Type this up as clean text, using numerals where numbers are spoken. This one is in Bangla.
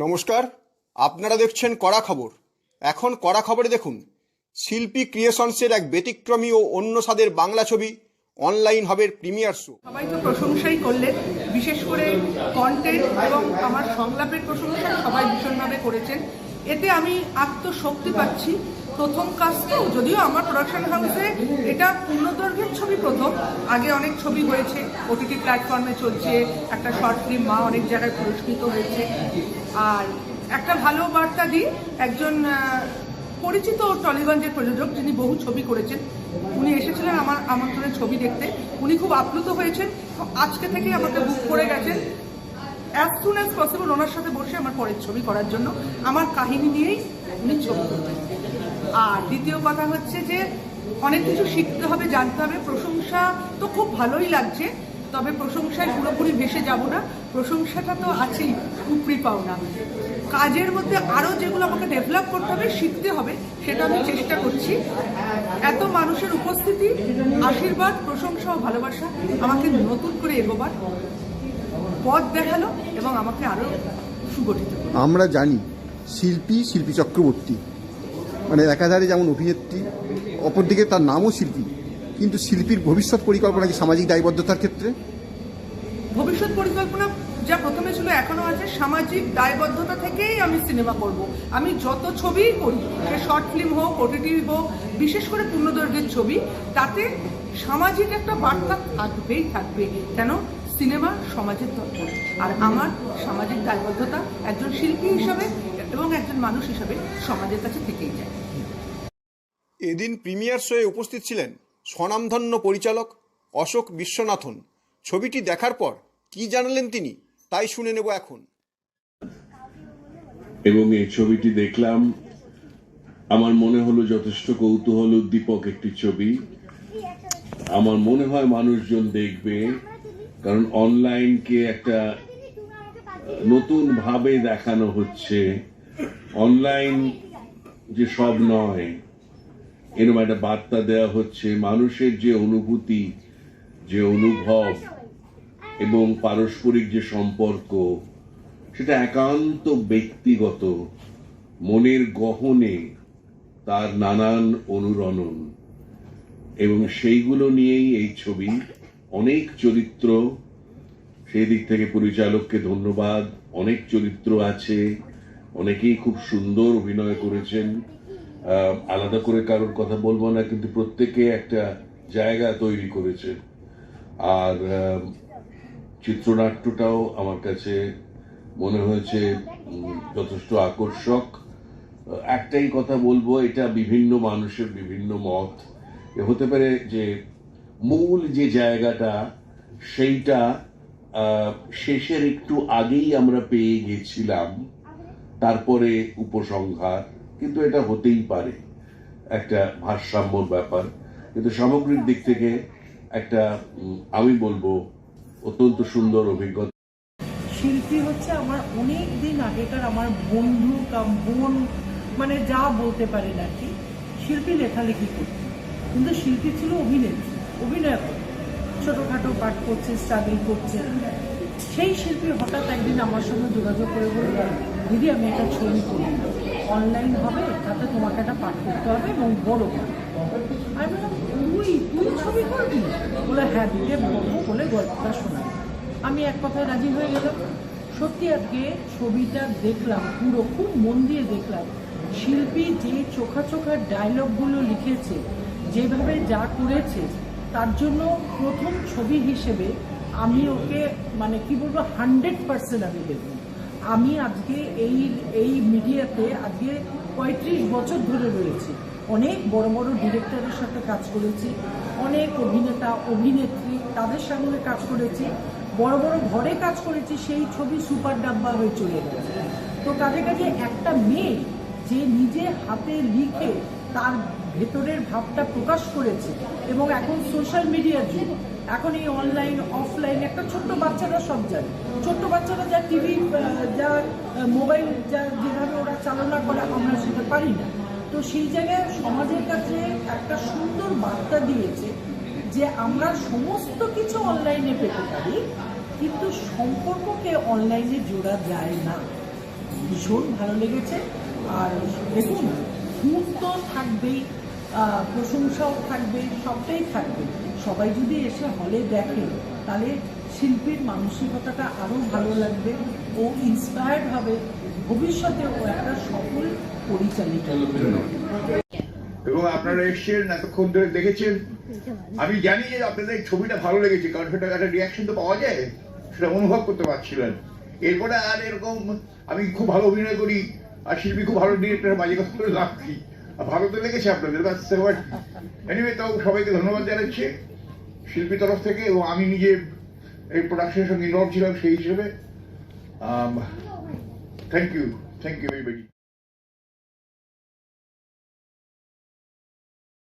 নমস্কার, আপনারা দেখছেন কড়া খবর। এখন কড়া খবরে দেখুন, শিল্পী ক্রিয়েশনসের এক ব্যতিক্রমী ও অন্য স্বাদের বাংলা ছবি অনলাইন হবে প্রিমিয়ার শো। সবাই তো প্রশংসাই করলেন, বিশেষ করে কন্টেন্ট এবং আমার সংলাপের প্রশংসা সবাই ভীষণভাবে করেছেন। এতে আমি আত্মশক্তি পাচ্ছি। প্রথম কাজ তো, যদিও আমার প্রোডাকশন হাউসে এটা পূর্ণদৈর্ঘ্যের ছবি প্রথম, আগে অনেক ছবি হয়েছে, ওটিটি প্ল্যাটফর্মে চলছে, একটা শর্ট ফিল্ম মা অনেক জায়গায় পুরস্কৃত হয়েছে। আর একটা ভালো বার্তা দিই, একজন পরিচিত টলিগঞ্জের প্রযোজক যিনি বহু ছবি করেছেন, উনি এসেছিলেন আমার আমন্ত্রণে ছবি দেখতে। উনি খুব আপ্লুত হয়েছেন, আজকে থেকেই আমাকে বুক করে গেছেন অ্যাজ সুন অ্যাজ পসিবল ওনার সাথে বসে আমার পরের ছবি করার জন্য। আমার কাহিনী নিয়েই উনি ছবি করবেন। আর দ্বিতীয় কথা হচ্ছে যে অনেক কিছু শিখতে হবে, জানতে হবে। প্রশংসা তো খুব ভালোই লাগছে, তবে প্রশংসায় পুরোপুরি ভেসে যাব না। প্রশংসাটা তো আছেই, উপরি পাওনা। কাজের মধ্যে আরও যেগুলো আমাকে ডেভেলপ করতে হবে, শিখতে হবে, সেটা আমি চেষ্টা করছি। এত মানুষের উপস্থিতি, আশীর্বাদ, প্রশংসা ও ভালোবাসা আমাকে নতুন করে এগোবার পথ দেখালো এবং আমাকে আরও সুগঠিত করলো। আমরা জানি শিল্পী চক্রবর্তী, মানে একাধারে যেমন অভিনেত্রী, অপরদিকে তার নামও শিল্পী। কিন্তু শিল্পীর ভবিষ্যৎ পরিকল্পনা কি সামাজিক দায়বদ্ধতার ক্ষেত্রে? ভবিষ্যৎ পরিকল্পনা যা প্রথমে ছিল এখনো আছে, সামাজিক দায়বদ্ধতা থেকেই আমি সিনেমা করব। আমি যত ছবিই করি, সে শর্ট ফিল্ম হোক, ওটিটি হোক, বিশেষ করে পূর্ণদৈর্ঘ্যের ছবি, তাতে সামাজিক একটা বার্তা থাকবেই থাকবে। কেন? সিনেমা সমাজের দরকার। আর আমার সামাজিক দায়বদ্ধতা একজন শিল্পী হিসাবে এবং একজন মানুষ হিসাবে সমাজের কাছে থেকেই যায়। এদিন প্রিমিয়ার শোয়ে উপস্থিত ছিলেন স্বনামধন্য পরিচালক অশোক বিশ্বনাথন। ছবিটি দেখার পর কি জানালেন তিনি, তাই শুনে নেব এখন। এবং এই ছবিটি দেখলাম, আমার মনে হলো যথেষ্ট কৌতূহল উদ্দীপক একটি ছবি। আমার মনে হয় মানুষজন দেখবে, কারণ অনলাইনকে একটা নতুন ভাবে দেখানো হচ্ছে। অনলাইন যে সব নয়, এরকম একটা বার্তা দেওয়া হচ্ছে। মানুষের যে অনুভূতি, যে অনুভব এবং পারস্পরিক যে সম্পর্ক, সেটা একান্ত ব্যক্তিগত, মনের গহনে তার নানান অনুরণন, এবং সেইগুলো নিয়েই এই ছবি। অনেক চরিত্র, সেই দিক থেকে পরিচালককে ধন্যবাদ। অনেক চরিত্র আছে, অনেকেই খুব সুন্দর অভিনয় করেছেন। আলাদা করে কারোর কথা বলবো না, কিন্তু প্রত্যেকে একটা জায়গা তৈরি করেছে। আর চিত্রনাট্যটাও আমার কাছে মনে হয়েছে যথেষ্ট আকর্ষক। একটাই কথা বলবো, এটা বিভিন্ন মানুষের বিভিন্ন মত। হতে পারে যে মূল যে জায়গাটা, সেইটা শেষের একটু আগেই আমরা পেয়ে গেছিলাম, তারপরে উপসংহার। কিন্তু এটা হতেই পারে, একটা ভারসাম্যর ব্যাপার। কিন্তু সামগ্রিক দিক থেকে একটা আমি বলবো অত্যন্ত সুন্দর অভিজ্ঞতা। শিল্পী হচ্ছে আমার অনেক দিন আগেকার আমার বন্ধু বোন, মানে যা বলতে পারি না কি। শিল্পী লেখালেখি করছে, কিন্তু শিল্পী ছিল অভিনেত্রী, অভিনয় করে ছোটখাটো পাঠ করছে, স্ট্রাগল করছে। সেই শিল্পী হঠাৎ একদিন আমার সঙ্গে যোগাযোগ করে বলল, দিদি আমি একটা ছবি করি, অনলাইন হবে, তাতে তোমাকে একটা পাঠ করতে হবে এবং বড় পাঠ। আমি বললাম, তুই ছবি করবি? বলে হ্যাঁ দিদি বলবো, বলে গল্পটা শোনাবো। আমি এক কথায় রাজি হয়ে গেলাম। সত্যি আজকে ছবিটা দেখলাম, পুরো খুব মন দিয়ে দেখলাম। শিল্পী যে চোখা ডায়লগগুলো লিখেছে, যেভাবে যা করেছে, তার জন্য প্রথম ছবি হিসেবে আমি ওকে মানে কি বলবো 100% আমি দেখব। আমি আজকে এই মিডিয়াতে আজকে 35 বছর ধরে রয়েছি। অনেক বড় বড় ডিরেক্টরের সাথে কাজ করেছি, অনেক অভিনেতা অভিনেত্রী তাদের সঙ্গে কাজ করেছি, বড় বড় ঘরে কাজ করেছি। সেই ছবি সুপার ডাব্বা হয়ে চলে গেছে। তো কাজে একটা মেয়ে যে নিজে হাতে লিখে তার ভেতরের ভাবটা প্রকাশ করেছে, এবং এখন সোশ্যাল মিডিয়ার যুগ, এখন এই অনলাইন অফলাইন একটা ছোট্ট বাচ্চারা সব জানে। ছোট্ট বাচ্চারা যা টিভি, যা মোবাইল, যা যেভাবে ওরা চালনা করে, আমরা সেটা পারি না। তো সেই জায়গায় সমাজের কাছে একটা সুন্দর বার্তা দিয়েছে যে আমরা সমস্ত কিছু অনলাইনে পেতে পারি, কিন্তু সম্পর্ককে অনলাইনে জোড়া যায় না। ভীষণ ভালো লেগেছে। আর দেখুন, খুব তো থাকবেই, প্রশংসাও থাকবে, সবটাই থাকবে। সবাই যদি এসে হলে দেখে তাহলে শিল্পীর মানসিকতাটা আরও ভালো লাগবে, ও ইন্সপায়ার্ড হবে, ভবিষ্যতে ও একটা সফল পরিচালিকা হবে। এবং আপনারা এসছেন, এতক্ষণ ধরে দেখেছেন। আমি জানি যে আপনাদের এই ছবিটা ভালো লেগেছে, কারণ সেটা একটা রিয়াকশন তো পাওয়া যায়, সেটা অনুভব করতে পারছিলেন। এরপরে আর এরকম আমি খুব ভালো অভিনয় করি আর শিল্পী খুব ভালো ডিরেক্টর, বাজে কথা করে লাভ কি? ভালো তো লেগেছে আপনাদের, এনিওয়ে। তাও সবাইকে ধন্যবাদ জানাচ্ছি শিল্পী তরফ থেকে, এবং আমি নিজে এই প্রোডাকশনের সঙ্গে ইনভলভ ছিলাম সেই হিসেবে। Thank you everybody.